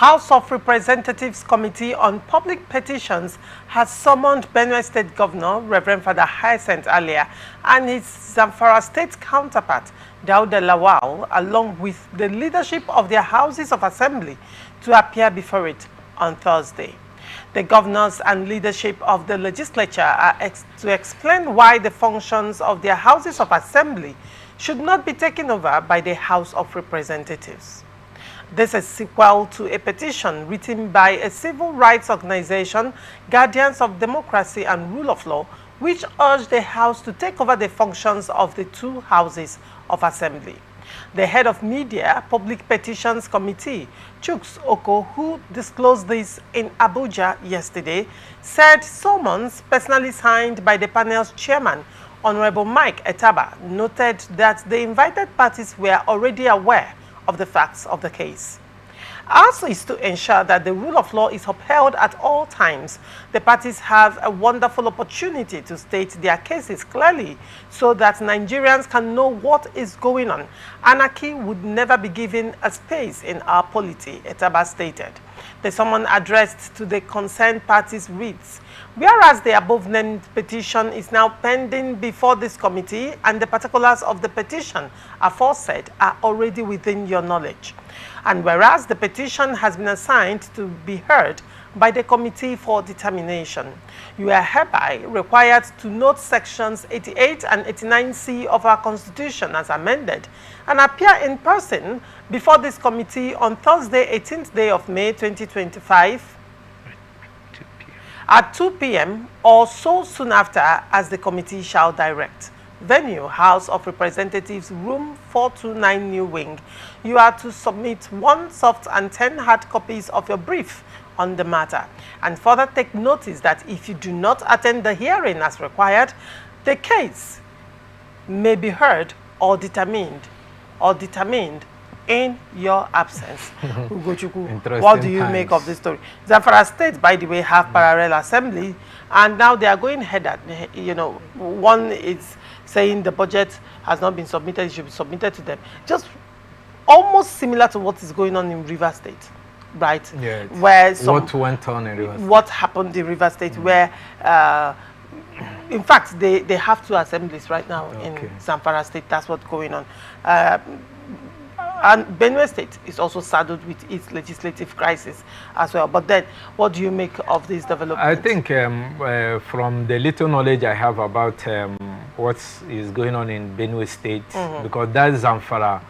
House of Representatives Committee on Public Petitions has summoned Benue State Governor Rev Hyacinth Alia and his Zamfara State counterpart, Dauda Lawal, along with the leadership of their houses of assembly, to appear before it on Thursday. The governors and leadership of the legislature are to explain why the functions of their houses of assembly should not be taken over by the House of Representatives. This is sequel to a petition written by a civil rights organization, Guardians of Democracy and Rule of Law, which urged the House to take over the functions of the two houses of assembly. The head of media, Public Petitions Committee, Chuks Oko, who disclosed this in Abuja yesterday, said summons personally signed by the panel's chairman, Honorable Mike Etaba, noted that the invited parties were already aware of the facts of the case. Also is to ensure that the rule of law is upheld at all times. The parties have a wonderful opportunity to state their cases clearly so that Nigerians can know what is going on. Anarchy would never be given a space in our polity, Etaba stated. The summons addressed to the concerned parties reads, whereas the above-named petition is now pending before this committee and the particulars of the petition aforesaid are already within your knowledge, and whereas the petition has been assigned to be heard by the committee for determination, you are hereby required to note sections 88 and 89C of our Constitution as amended and appear in person before this committee on Thursday, 18th day of May 2025 at 2 p.m. or so soon after as the committee shall direct. Venue, House of Representatives, Room 429, New Wing. You are to submit 1 soft and 10 hard copies of your brief on the matter, and further take notice that if you do not attend the hearing as required, the case may be heard or determined in your absence. What do you make of this story? Zamfara State, by the way, have parallel assembly, and now they are going ahead at, one is saying the budget has not been submitted, it should be submitted to them. Just almost similar to what is going on in River State, right? Yeah. Where what went on in River State? What happened in River State, where, in fact, they have 2 assemblies right now in Zamfara State. That's what's going on. And Benue State is also saddled with its legislative crisis as well. But then, what do you make of this development? I think from the little knowledge I have about what is going on in Benue State, because that's Zamfara,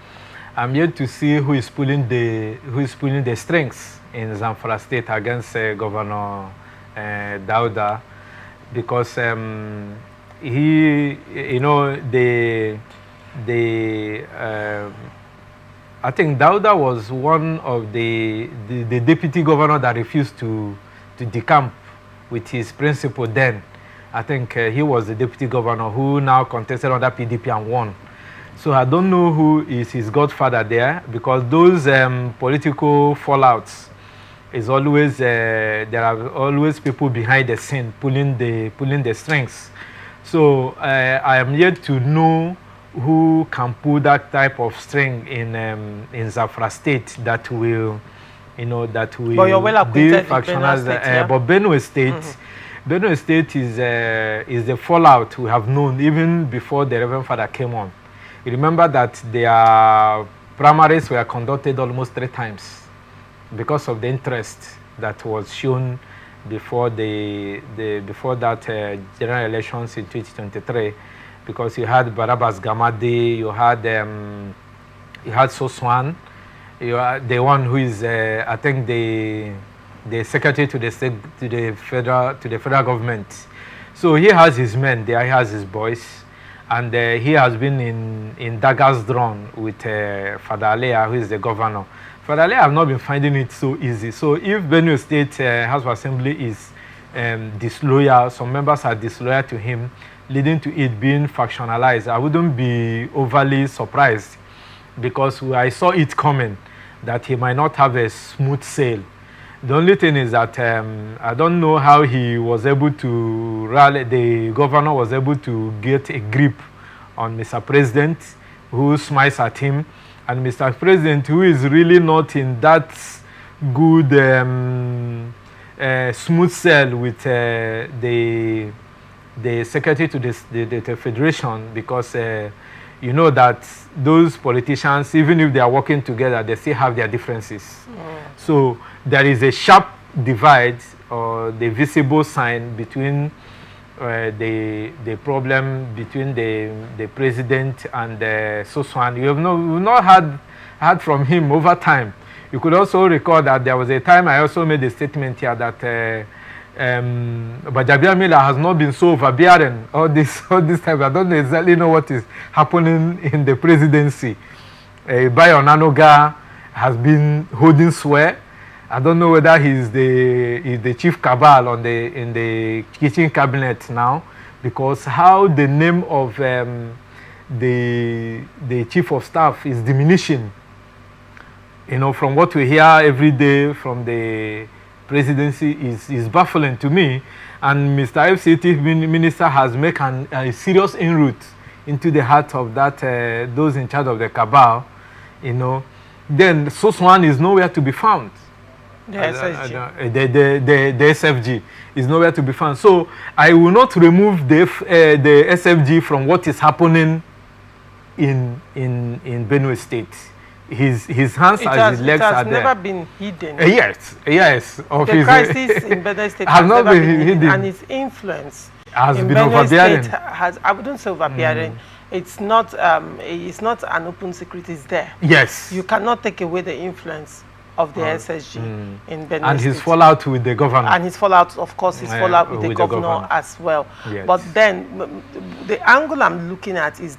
I'm yet to see who is pulling the strings in Zamfara State against Governor Dauda, because I think Dauda was one of the deputy governor that refused to decamp with his principal then. I think he was the deputy governor who now contested under PDP and won. So I don't know who is his godfather there, because those political fallouts is always there are always people behind the scene pulling the strings. So I am yet to know who can pull that type of string in Zamfara State that will, that will but you're well acquainted with Benue State, yeah? But Benue State, Benue State is the fallout we have known even before the Reverend Father came on. You remember that their primaries were conducted almost 3 times because of the interest that was shown before before that general elections in 2023. Because you had Barabas Gamadi, you had Soswan, you had the one who is I think the secretary to the federal government. So he has his men there, he has his boys, and he has been in daggers drawn with Father Alia, who is the governor. Father Alia have not been finding it so easy. So if Benue State House of Assembly is disloyal, some members are disloyal to him, leading to it being factionalized, I wouldn't be overly surprised, because I saw it coming that he might not have a smooth sail. The only thing is that I don't know how he was able to rally, the governor was able to get a grip on Mr. President, who smiles at him, and Mr. President, who is really not in that good smooth sail with the secretary to the federation, because you know that those politicians, even if they are working together, they still have their differences. So there is a sharp divide, or the visible sign between the problem between the president and Soswan. You have we've not heard from him over time. You could also recall that there was a time I also made a statement here that Bajabia Miller has not been so overbearing all this time. I don't exactly know what is happening in the presidency. Bayo Nanoga has been holding swear. I don't know whether he's the chief cabal in the kitchen cabinet now, because how the name of the chief of staff is diminishing. You know, from what we hear every day from the presidency is baffling to me. And Mr. FCT minister has made a serious inroad into the heart of those in charge of the cabal. You know, then Soswan is nowhere to be found. The SSG. The SFG is nowhere to be found. So I will not remove the SFG from what is happening in Benue State. His hands and his legs are there. It has never been hidden. Yes. Of the his crisis in Benue State has not never been hidden, and its influence has in been Benue overbearing. State has, I wouldn't say overbearing. It's not an open secret. It's there. Yes. You cannot take away the influence of the SSG in Benue and State. his fallout with the governor. And his fallout, of course, his fallout with the governor as well. Yes. But then the angle I'm looking at is,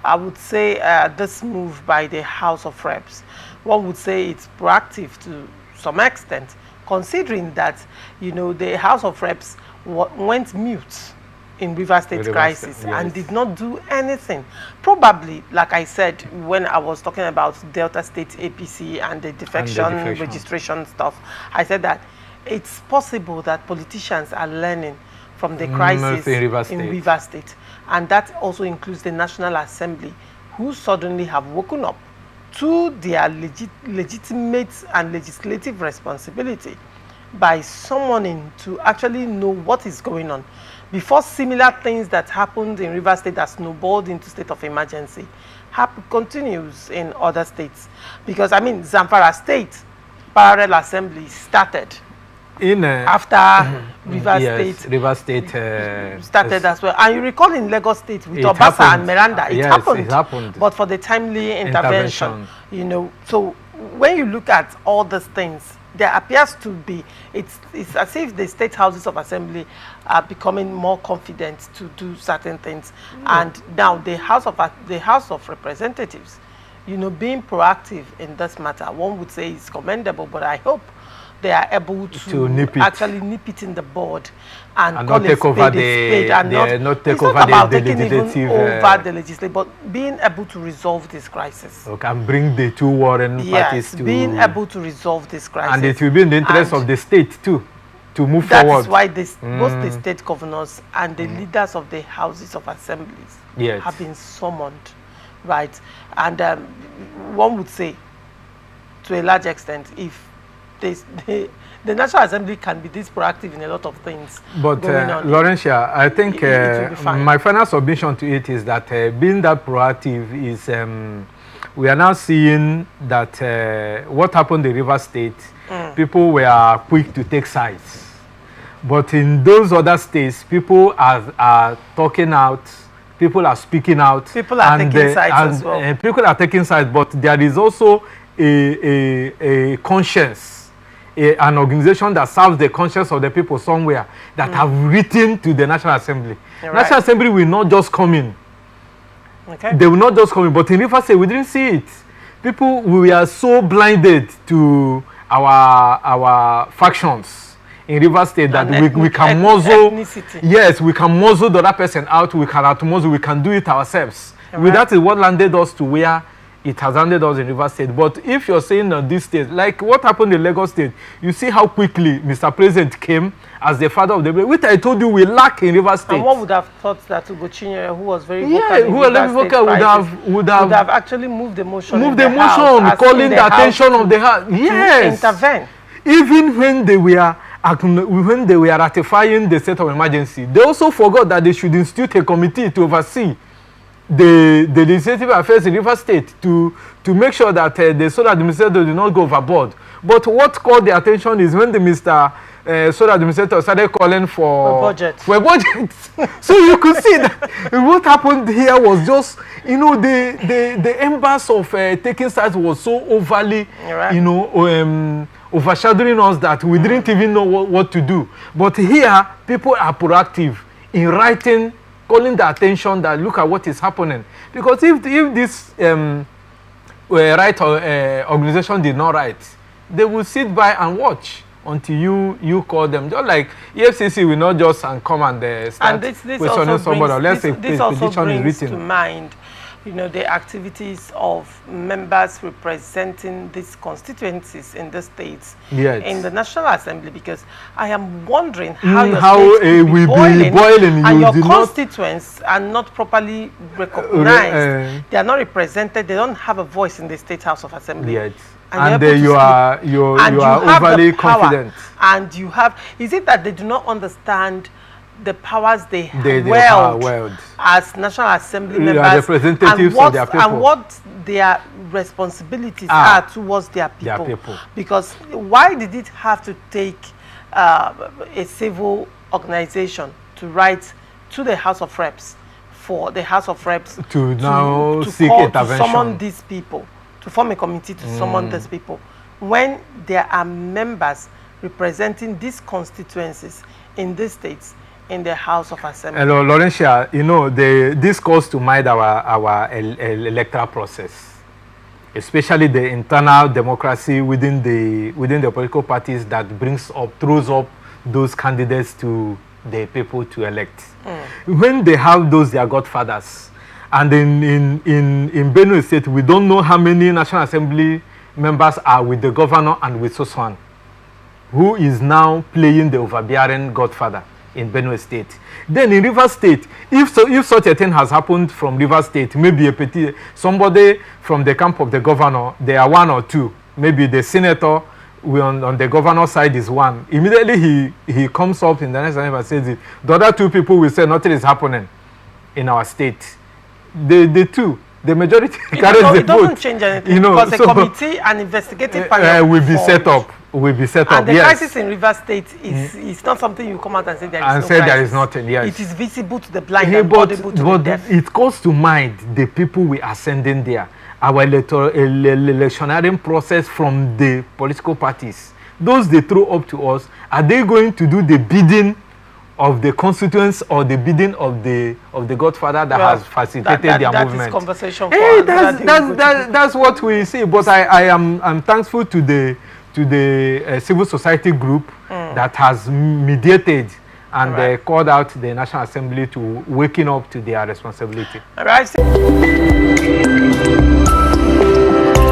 I would say, this move by the House of Reps. One would say it's proactive to some extent, considering that, you know, the House of Reps went mute in River State crisis and did not do anything. Probably, like I said, when I was talking about Delta State APC and the defection registration stuff, I said that it's possible that politicians are learning from the crisis in River State. And that also includes the National Assembly, who suddenly have woken up to their legitimate and legislative responsibility by summoning to actually know what is going on before similar things that happened in River State that snowballed into state of emergency continues in other states. Because, I mean, Zamfara State parallel assembly started after River State started as well. And you recall in Lagos State with Obasa and Miranda, it happened. But for the timely intervention, you know. So when you look at all these things, there appears to be, it's as if the state houses of assembly are becoming more confident to do certain things. And now the House of Representatives, you know, being proactive in this matter, one would say is commendable, but I hope they are able to actually nip it in the bud and call not take over the legislature, but being able to resolve this crisis. Okay, and bring the two warring parties to... being able to resolve this crisis. And it will be in the interest of the state too, to move that forward. That is why both the state governors and the leaders of the houses of assemblies have been summoned, right? And one would say, to a large extent, if the National Assembly can be this proactive in a lot of things. But Laurentia, I think my final submission to it is that being that proactive is, we are now seeing that what happened in River State, people were quick to take sides. But in those other states, people are talking out, people are speaking out. People are taking sides as well. People are taking sides, but there is also a conscience. An organization that serves the conscience of the people somewhere that have written to the National Assembly. National Assembly will not just come in. Okay. They will not just come in. But in River State, we didn't see it. People, we are so blinded to our factions in River State that we can muzzle. Yes, we can muzzle the other person out. We can out muzzle. We can do it ourselves. That is what landed us to where it has handed us in Rivers State. But if you're saying on this state, like what happened in Lagos State, you see how quickly Mr. President came as the father of the bill, which I told you we lack in Rivers State. And one would have thought that Ugochinyere, who was very vocal, would have actually moved the motion. Calling the attention of the House. Yes. To intervene. Even when they were ratifying the state of emergency, they also forgot that they should institute a committee to oversee the legislative affairs in Rivers State to make sure that the Solar Administrator did not go overboard. But what caught the attention is when the Mr. Solar Administrator started calling for a budget. So you could see that what happened here was just, you know, the embers of taking sides was so overly, you know, overshadowing us that we didn't even know what to do. But here, people are proactive in writing, calling the attention that look at what is happening. Because if this organization did not write, they will sit by and watch until you call them. Just like EFCC will not just come and start questioning somebody unless a petition is written. To mind, you know, the activities of members representing these constituencies in the states, in the National Assembly, because I am wondering how your state will be boiling and your constituents are not properly recognized. They are not represented. They don't have a voice in the State House of Assembly. And you are overly confident. And you have, is it that they do not understand the powers they wield as National Assembly members, representatives of their people, and what their responsibilities are towards their people? Because why did it have to take a civil organization to write to the House of Reps for the House of Reps to now seek intervention, to summon these people, to form a committee to summon these people, when there are members representing these constituencies in these states in the House of Assembly? Hello, Laurentia, you know, this calls to mind our electoral process, especially the internal democracy within the political parties that throws up those candidates to the people to elect. When they have those their godfathers, and in Benue State, we don't know how many National Assembly members are with the governor and with Soswan, who is now playing the overbearing godfather in Benue State. Then in Rivers State, if such a thing has happened from Rivers State, maybe somebody from the camp of the governor, there are one or two, maybe the senator on the governor's side is one. Immediately he comes up in the next time and says it. The other two people will say nothing is happening in our state. The majority carries the vote. It doesn't change anything, you know, because a committee, an investigative panel will be set up. And the crisis in Rivers State is not something you come out and say there is no crisis. There is nothing. Yes, it is visible to the blind and audible to the deaf. It calls to mind the people we are sending there. Our electioneering process from the political parties. Those they throw up to us, are they going to do the bidding of the constituents or the bidding of the godfather that has facilitated their movement? That is conversation for that's what we see. But I'm thankful to the civil society group that has mediated and called out the National Assembly to waking up to their responsibility. All right.